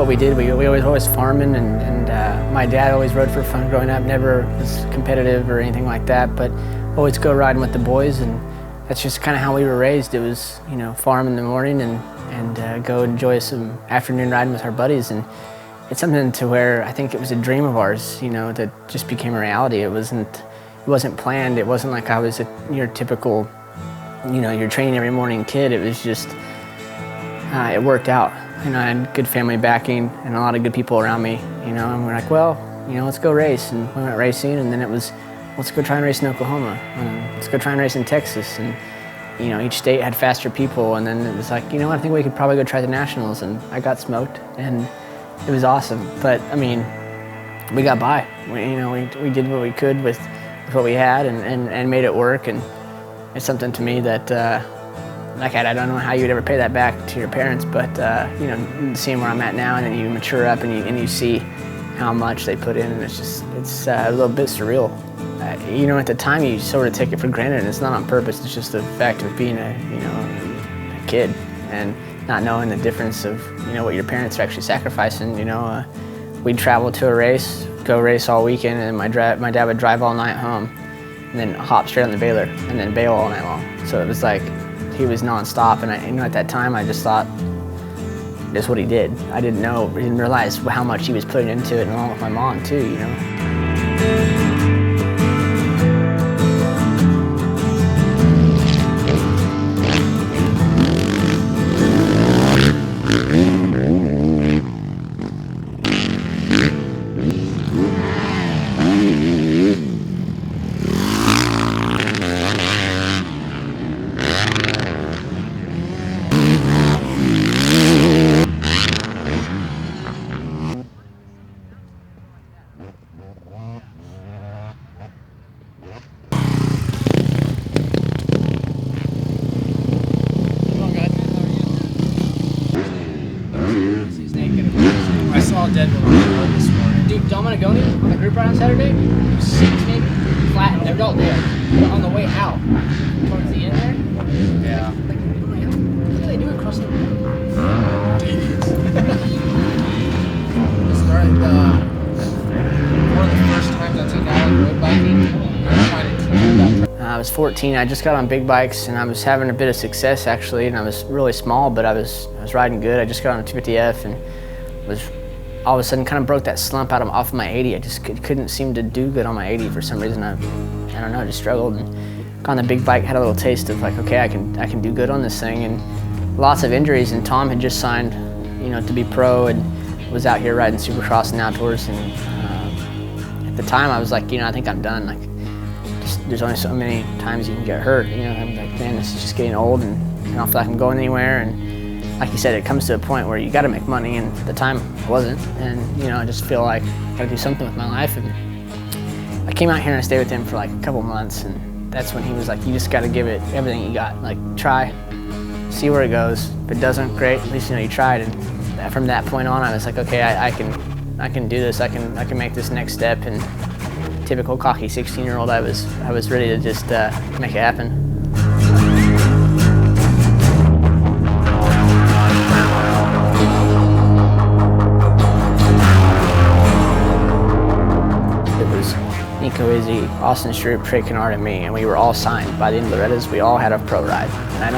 what we did. We always farming, and my dad always rode for fun growing up, never was competitive or anything like that, but always go riding with the boys, and that's just kind of how we were raised. It was, you know, farm in the morning and go enjoy some afternoon riding with our buddies, and it's something to where I think it was a dream of ours, you know, that just became a reality. It wasn't planned. It wasn't like I was your typical, you know, you're training every morning kid. It was just, it worked out. You know, I had good family backing and a lot of good people around me, you know, and we're like, well, you know, let's go race. And we went racing, and then it was, let's go try and race in Oklahoma. And let's go try and race in Texas. And, you know, each state had faster people, and then it was like, you know, I think we could probably go try the nationals, and I got smoked, and it was awesome. But, I mean, we got by. We did what we could with what we had and made it work, and it's something to me that, like I don't know how you would ever pay that back to your parents, but, you know, seeing where I'm at now, and then you mature up and you see how much they put in, and it's a little bit surreal. You know, at the time you sort of take it for granted, and it's not on purpose. It's just the fact of being a kid and not knowing the difference of, you know, what your parents are actually sacrificing. You know, we'd travel to a race, go race all weekend, and my dad would drive all night home, and then hop straight on the baler, and then bail all night long. So it was like he was nonstop, and you know, at that time I just thought that's what he did. I didn't realize how much he was putting into it, and along with my mom too, you know. Dude, I'm gonna go on the group ride on Saturday. 6 maybe, flat, and they're all there. But on the way out, towards the end there, yeah. Like, what are they doing crossing the road? It started one of the first times I took out road biking. I was trying to clear that. I was 14. I just got on big bikes, and I was having a bit of success actually. And I was really small, but I was riding good. I just got on a 250F and was all of a sudden kind of broke that slump off of my 80. I just couldn't seem to do good on my 80 for some reason. I don't know, I just struggled, and got on the big bike, had a little taste of like, okay, I can do good on this thing, and lots of injuries. And Tom had just signed, you know, to be pro, and was out here riding Supercross and outdoors. And at the time I was like, you know, I think I'm done. Like, there's only so many times you can get hurt. You know, I'm like, man, this is just getting old, and I don't feel like I'm going anywhere. And like you said, it comes to a point where you got to make money, and at the time I wasn't. And you know, I just feel like I got to do something with my life. And I came out here and I stayed with him for like a couple months, and that's when he was like, you just got to give it everything you got. Like, try, see where it goes. If it doesn't, great. At least you know you tried. And from that point on, I was like, okay, I can do this. I can make this next step. And typical cocky 16-year-old, I was ready to just make it happen. Izzy, Austin Stroop, Trey Kennard, and me, and we were all signed by the end of Loretta's. We all had a pro ride, and I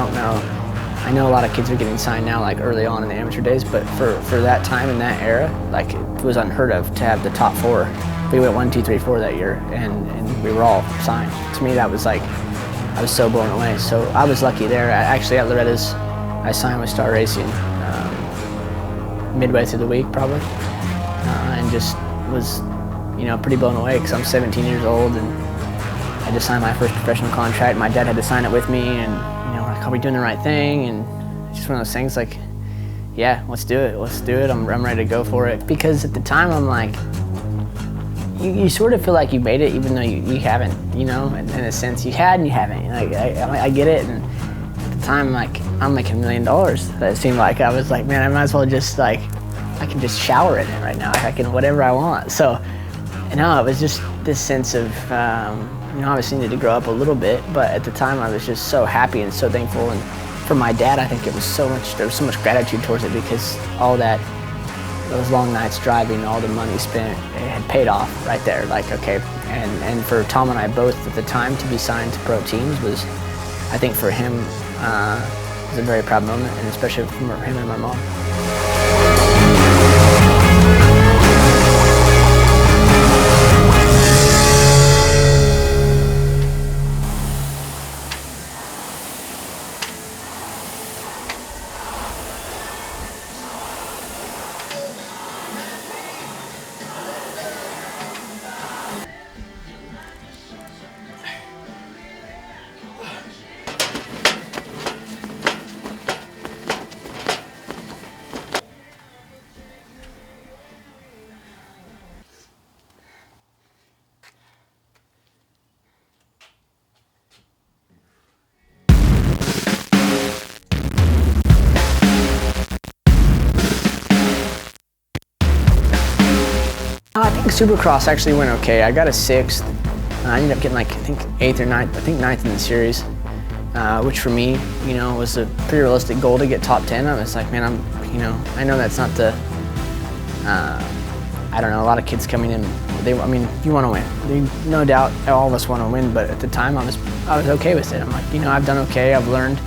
know a lot of kids are getting signed now, like early on in the amateur days, but for that time in that era, like, it was unheard of to have the top 4. We went 1, 2, 3, 4 that year, and we were all signed. To me, that was like, I was so blown away. So I was lucky there. Actually, at Loretta's, I signed with Star Racing midway through the week, probably, and just was, you know, pretty blown away because I'm 17 years old, and I just signed my first professional contract. My dad had to sign it with me, and you know, like, are we doing the right thing? And it's just one of those things like, yeah, let's do it. I'm ready to go for it. Because at the time I'm like, you sort of feel like you made it, even though you haven't, you know, in a sense. You had and you haven't. Like, I get it. And at the time, like, I'm making $1 million. It seemed like I was like, man, I might as well just like, I can just shower in it right now. I can whatever I want. So, you know, it was just this sense of, you know, obviously needed to grow up a little bit, but at the time I was just so happy and so thankful. And for my dad, I think there was so much gratitude towards it, because all that those long nights driving, all the money spent, it had paid off right there. Like, okay, and for Tom and I both at the time to be signed to pro teams was, I think for him, was a very proud moment, and especially for him and my mom. I think Supercross actually went okay. I got a 6th. I ended up getting like, I think 8th or 9th, I think 9th in the series, which for me, you know, was a pretty realistic goal to get top 10. I was like, man, I know that's not the, I don't know, a lot of kids coming in, I mean, you want to win. No doubt all of us want to win, but at the time I was okay with it. I'm like, you know, I've done okay, I've learned,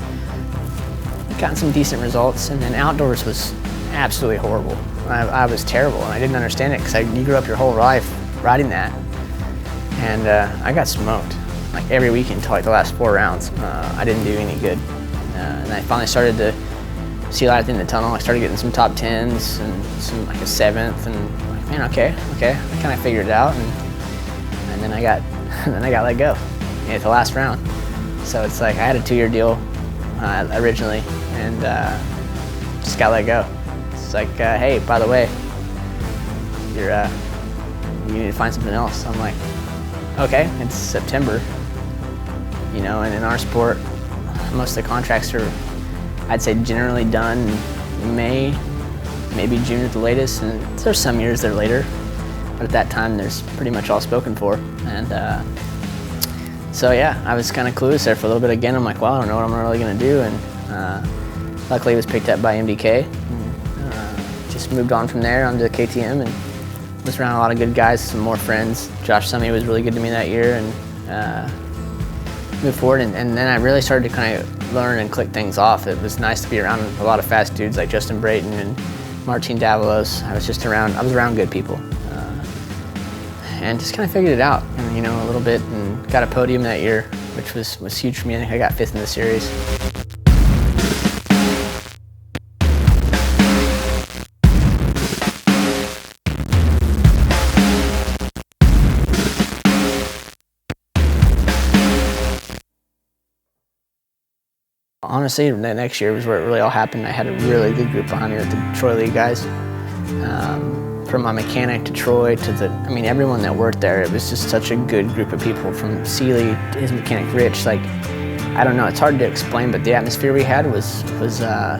gotten some decent results, and then outdoors was absolutely horrible. I was terrible, and I didn't understand it because you grew up your whole life riding that, and I got smoked like every weekend until like the last 4 rounds. I didn't do any good, and I finally started to see light at the end of the tunnel. I started getting some top 10s and some like a 7th, and like, man, okay, I kind of figured it out, and then I got let go at the last round. So it's like I had a 2-year deal originally, and just got let go. It's like, hey, by the way, you need to find something else. I'm like, okay, it's September, you know, and in our sport, most of the contracts are, I'd say, generally done in May, maybe June at the latest, and there's some years they're later, but at that time, there's pretty much all spoken for. And so yeah, I was kind of clueless there for a little bit again. I'm like, well, I don't know what I'm really gonna do, and luckily it was picked up by MDK. Just moved on from there onto the KTM and was around a lot of good guys, some more friends. Josh Summey was really good to me that year, and moved forward. And then I really started to kind of learn and click things off. It was nice to be around a lot of fast dudes like Justin Brayton and Martin Davalos. I was around good people, and just kind of figured it out, you know, a little bit, and got a podium that year, which was huge for me. I think I got 5th in the series. Honestly, the next year was where it really all happened. I had a really good group behind me with the Troy League guys. From my mechanic to Troy to everyone that worked there, it was just such a good group of people, from Seeley to his mechanic Rich. Like, I don't know, it's hard to explain, but the atmosphere we had was I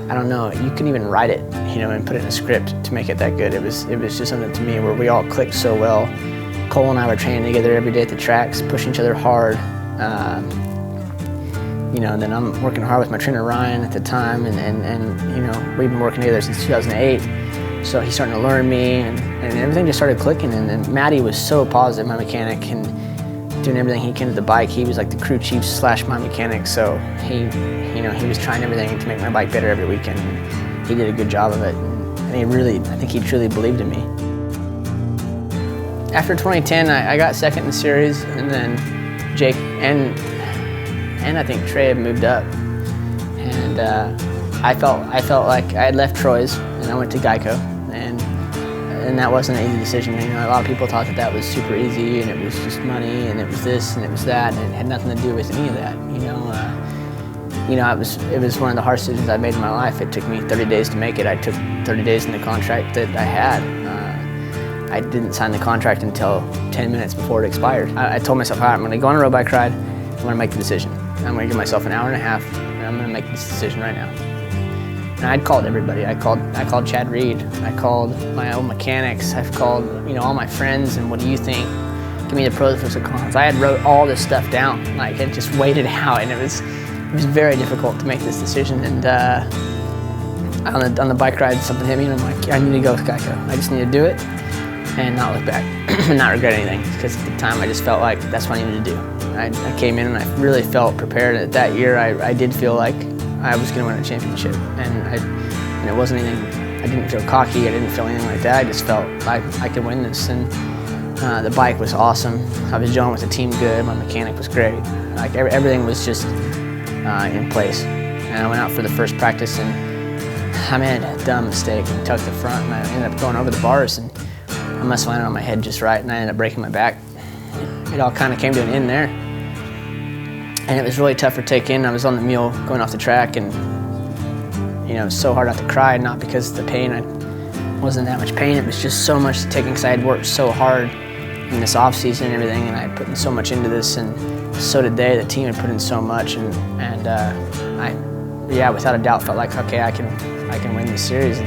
don't know, you couldn't even write it, you know, and put it in a script to make it that good. It was just something to me where we all clicked so well. Cole and I were training together every day at the tracks, pushing each other hard. You know, and then I'm working hard with my trainer Ryan at the time, and you know, we've been working together since 2008. So he's starting to learn me, and everything just started clicking. And then Matty was so positive, my mechanic, and doing everything he can to the bike. He was like the crew chief / my mechanic. So he was trying everything to make my bike better every weekend. And he did a good job of it, and I think he truly believed in me. After 2010, I got 2nd in the series, and then Jake and I think Trey had moved up, and I felt like I had left Troy's and I went to Geico, and that wasn't an easy decision. You know, a lot of people thought that was super easy, and it was just money, and it was this, and it was that, and it had nothing to do with any of that. It was one of the hardest decisions I made in my life. It took me 30 days to make it. I took 30 days in the contract that I had. I didn't sign the contract until 10 minutes before it expired. I told myself, all right, I'm going to go on a road bike ride. I'm going to make the decision. I'm going to give myself an hour and a half, and I'm going to make this decision right now. And I'd called everybody. I called Chad Reed. I called my old mechanics. I've called, you know, all my friends, and what do you think? Give me the pros and cons. I had wrote all this stuff down, like, and just weighed it out, and it was very difficult to make this decision. And On the bike ride, something hit me, and I'm like, I need to go with Geico. I just need to do it and not look back, and not regret anything. Because at the time, I just felt like that's what I needed to do. I came in and I really felt prepared. That year, I did feel like I was going to win a championship, and it wasn't anything. I didn't feel cocky. I didn't feel anything like that. I just felt like I could win this, and the bike was awesome. I was gelling with the team good. My mechanic was great. Like everything was just in place. And I went out for the first practice, and I made a dumb mistake and tucked the front, and I ended up going over the bars, and I must have landed on my head just right, and I ended up breaking my back. It all kind of came to an end there. And it was really tough to take in. I was on the mule going off the track, and you know, it was so hard not to cry, not because of the pain. I wasn't that much pain. It was just so much to take because I had worked so hard in this off season and everything, and I had put in so much into this, and so did they. The team had put in so much, and I, without a doubt, felt like, okay, I can win this series.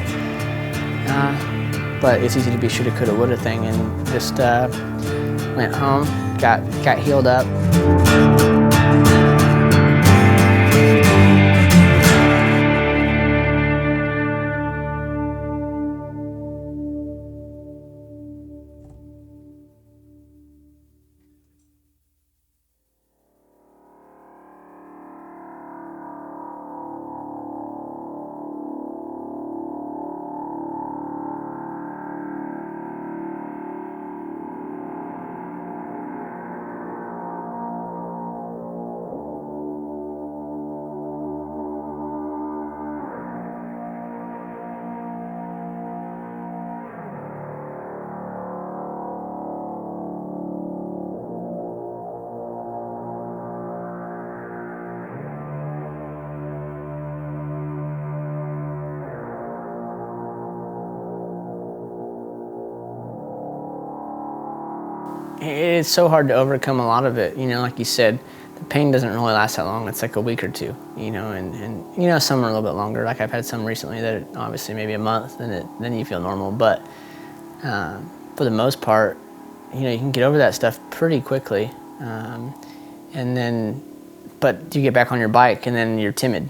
But it's easy to be shoulda, coulda, woulda thing, and just went home, got healed up. It's so hard to overcome a lot of it, you know, like you said, the pain doesn't really last that long. It's like a week or two, you know, and you know, some are a little bit longer. Like I've had some recently that obviously maybe a month, then you feel normal. But for the most part, you know, you can get over that stuff pretty quickly. But you get back on your bike and then you're timid,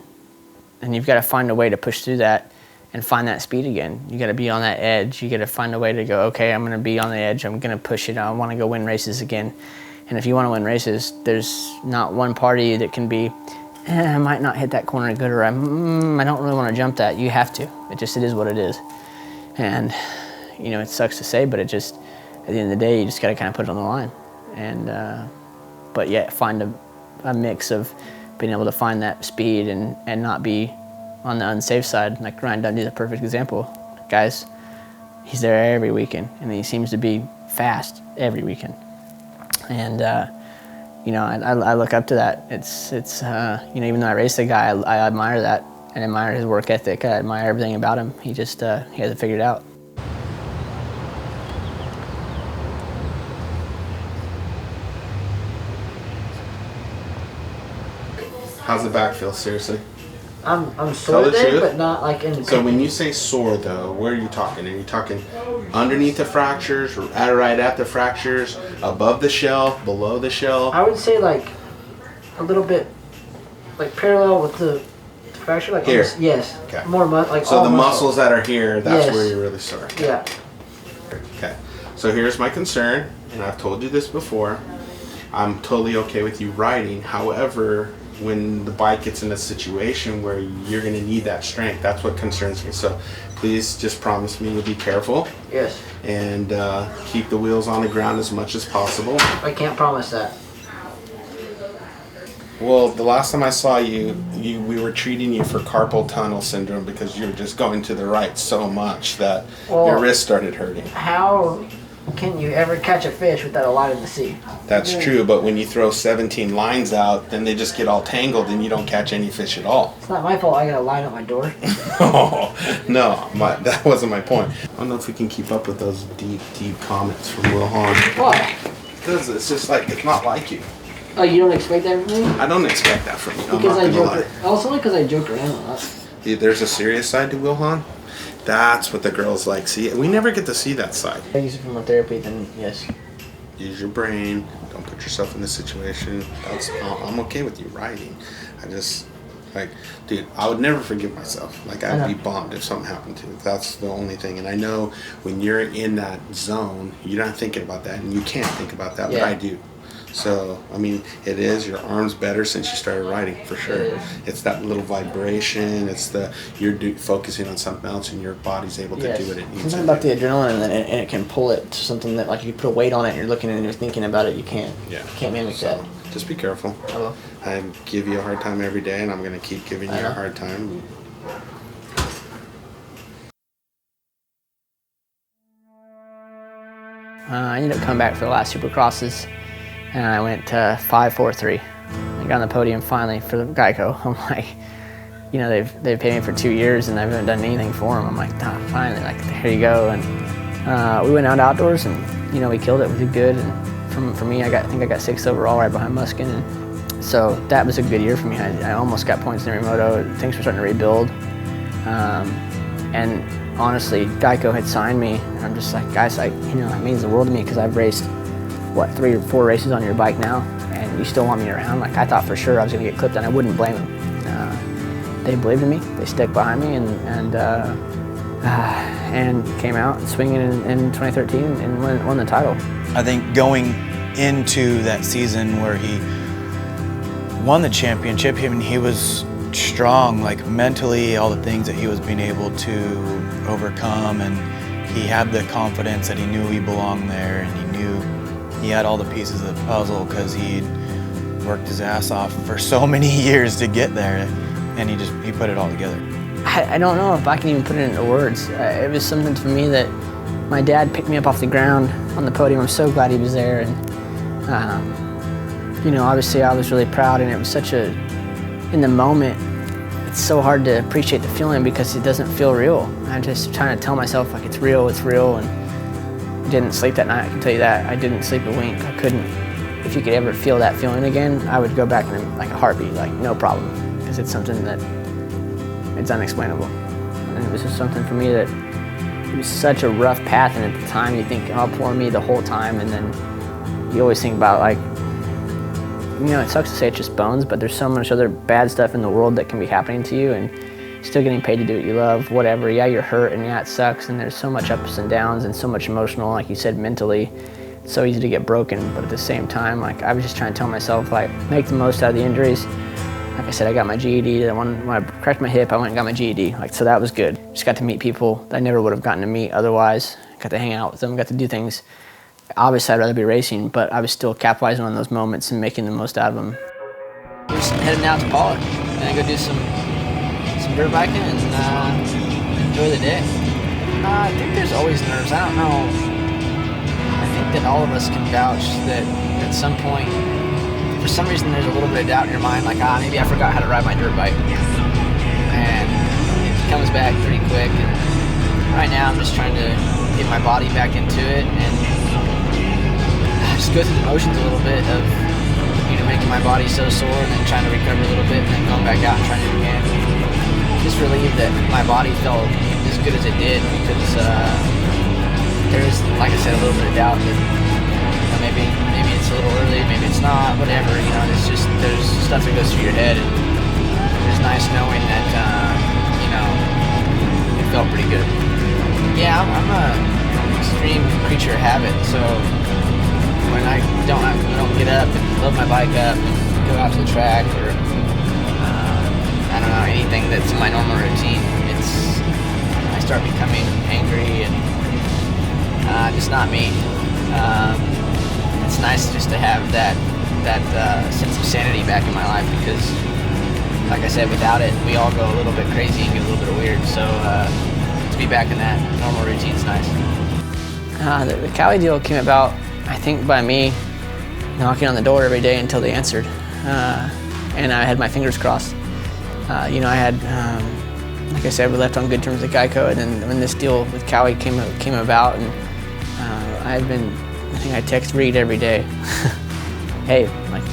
and you've got to find a way to push through that and find that speed again. You got to be on that edge. You got to find a way to go, okay, I'm going to be on the edge. I'm going to push it. I want to go win races again. And if you want to win races, there's not one part of you that can be, I might not hit that corner good, or I don't really want to jump that. You have to. It is what it is. And, you know, it sucks to say, but it just, at the end of the day, you just got to kind of put it on the line. And, but yeah, find a mix of being able to find that speed and not be on the unsafe side. Like Ryan Dundee is a perfect example. Guys, he's there every weekend, and he seems to be fast every weekend. And you know, I look up to that. It's you know, even though I race the guy, I admire that and admire his work ethic. I admire everything about him. He just he has it figured out. How's the back feel, seriously? I'm sore there, but not like in. So when you say sore, though, where are you talking? Are you talking underneath the fractures, or right at the fractures, above the shell, below the shell? I would say like a little bit, like parallel with the fracture, like here. Almost, yes. Okay. More like so all the muscles muscle. that are here, that's Yes. where you're really sore. Yeah. Okay. So here's my concern, and I've told you this before. I'm totally okay with you riding. However, when the bike gets in a situation where you're going to need that strength, that's what concerns me. So please just promise me you'll be careful. Yes. And keep the wheels on the ground as much as possible. I can't promise that. Well, the last time I saw you, we were treating you for carpal tunnel syndrome because you were just going to the right so much that your wrist started hurting. How can you ever catch a fish without a line in the sea? That's true, but when you throw 17 lines out, then they just get all tangled and you don't catch any fish at all. It's not my fault I got a line at my door. Oh, no, that wasn't my point. I don't know if we can keep up with those deep comments from Wil Hahn. Why? Because it's just like, it's not like you. Oh, you don't expect that from me? I don't expect that from you. Because I'm not gonna lie. Also because I joke around a lot. There's a serious side to Wil Hahn. That's what the girls like. See, we never get to see that side. If I use it for more therapy, then yes. Use your brain. Don't put yourself in this situation. I'm okay with you riding. Like, dude, I would never forgive myself. Like, I'd be bummed if something happened to me. That's the only thing. And I know when you're in that zone, you're not thinking about that, and you can't think about that, but I do. So, I mean, it is, your arm's better since you started riding, for sure. It's that little vibration, it's you're focusing on something else, and your body's able to do what it needs. Something about the adrenaline, and it can pull it to something that, like, you put a weight on it, and you're looking and you're thinking about it, you can't mimic that. Just be careful. I will. I give you a hard time every day, and I'm going to keep giving you a hard time. I ended up coming back for the last Supercrosses, and I went 5-4-3. I got on the podium finally for the Geico. I'm like, you know, they've paid me for 2 years, and I haven't done anything for them. I'm like, finally, like, here you go. And we went out outdoors, and, you know, we killed it. We did good. And for me, I think I got 6th overall right behind Muskin. And so that was a good year for me. I almost got points in every moto. Things were starting to rebuild. And honestly, Geico had signed me, and I'm just like, guys, like, you know, it means the world to me because I've raced, what, 3 or 4 races on your bike now, and you still want me around. Like, I thought for sure I was going to get clipped, and I wouldn't blame them. They believed in me. They stuck behind me, and came out swinging in 2013 and won the title. I think going into that season where he won the championship, he was strong, like mentally, all the things that he was being able to overcome, and he had the confidence that he knew he belonged there, and he knew he had all the pieces of the puzzle because he'd worked his ass off for so many years to get there, and he put it all together. I don't know if I can even put it into words. It was something for me that my dad picked me up off the ground on the podium. I'm so glad he was there, and you know, obviously I was really proud, and it was such a, in the moment, it's so hard to appreciate the feeling because it doesn't feel real. I'm just trying to tell myself, like, it's real, and I didn't sleep that night, I can tell you that. I didn't sleep a wink. I couldn't. If you could ever feel that feeling again, I would go back in like a heartbeat, like, no problem, because it's something that, it's unexplainable. And it was just something for me that, it was such a rough path, and at the time you think, oh, poor me the whole time, and then you always think about, like, you know, it sucks to say it's just bones, but there's so much other bad stuff in the world that can be happening to you, and still getting paid to do what you love, whatever. Yeah, you're hurt, and yeah, it sucks, and there's so much ups and downs, and so much emotional, like you said, mentally. It's so easy to get broken, but at the same time, like, I was just trying to tell myself, like, make the most out of the injuries. Like I said, I got my GED. When I cracked my hip, I went and got my GED. Like, so that was good. Just got to meet people that I never would have gotten to meet otherwise. Got to hang out with them, got to do things. Obviously, I'd rather be racing, but I was still capitalizing on those moments and making the most out of them. We're just heading out to Pollard. Gonna go do some dirt biking and enjoy the day. I think there's always nerves. I don't know. I think that all of us can vouch that at some point, for some reason, there's a little bit of doubt in your mind, like, maybe I forgot how to ride my dirt bike. And it comes back pretty quick. And right now, I'm just trying to get my body back into it and just go through the motions a little bit of, you know, making my body so sore and then trying to recover a little bit and then going back out and trying to do it again. Just relieved that my body felt as good as it did because there's, like I said, a little bit of doubt that, you know, maybe it's a little early, maybe it's not, whatever, you know, it's just, there's stuff that goes through your head, and it's nice knowing that, you know, it felt pretty good. Yeah, I'm an extreme creature of habit, so when I don't get up and load my bike up and go out to the track or, I don't know, anything that's in my normal routine, I start becoming angry and just not me. It's nice just to have that sense of sanity back in my life because, like I said, without it, we all go a little bit crazy and get a little bit weird. So to be back in that normal routine is nice. The Cali deal came about, I think, by me knocking on the door every day until they answered, and I had my fingers crossed. You know, I had, like I said, we left on good terms with Geico, and then when this deal with Cali came about, and I think I text Reed every day. Hey, like,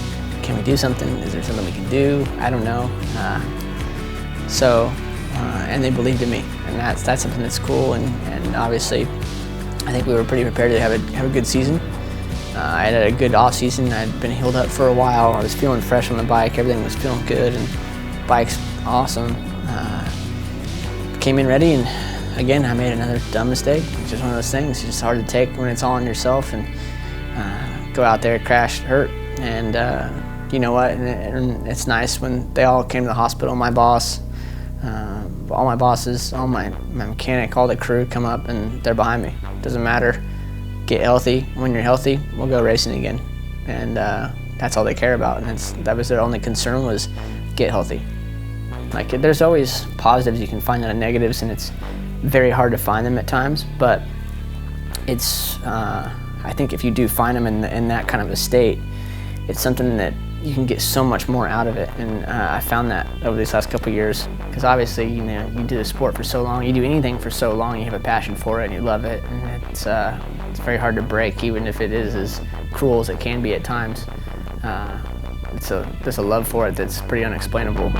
can we do something? Is there something we can do? I don't know. And they believed in me, and that's something that's cool. And obviously, I think we were pretty prepared to have a good season. I had a good off season. I'd been healed up for a while. I was feeling fresh on the bike. Everything was feeling good, and bike's awesome. Came in ready, and again, I made another dumb mistake. It's just one of those things. It's just hard to take when it's all on yourself, and go out there, crash, hurt, and you know what? And it's nice when they all came to the hospital. My boss, all my bosses, all my mechanic, all the crew come up, and they're behind me. Doesn't matter. Get healthy. When you're healthy, we'll go racing again, and that's all they care about. And that was their only concern, was get healthy. Like, there's always positives you can find out of negatives, and it's very hard to find them at times, but it's, I think if you do find them in that kind of a state, it's something that you can get so much more out of it. And I found that over these last couple of years, because obviously, you know, you do the sport for so long, you do anything for so long, you have a passion for it and you love it, and it's very hard to break, even if it is as cruel as it can be at times. There's a love for it that's pretty unexplainable.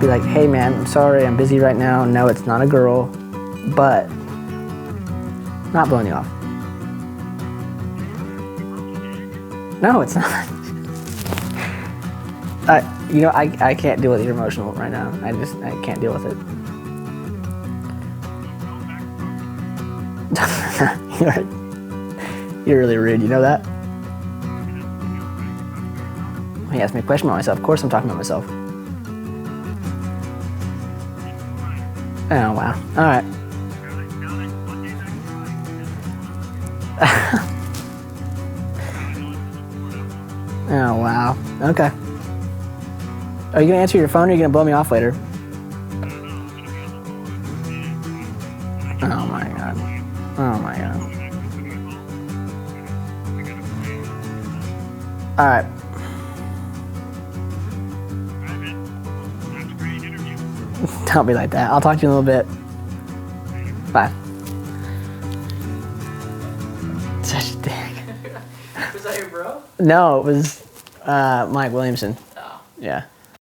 Be like, hey man, I'm sorry, I'm busy right now. No, it's not a girl, but not blowing you off. No, it's not. You know, I can't deal with your emotional right now. I can't deal with it. You're really rude, you know that? He asked me a question about myself. Of course I'm talking about myself. Oh, wow. All right. Oh, wow. Okay. Are you going to answer your phone, or are you going to blow me off later? Oh, my God. Oh, my God. All right. Don't be like that. I'll talk to you in a little bit. Bye. Such a dick. Was that your bro? No, it was Mike Williamson. Oh. Yeah.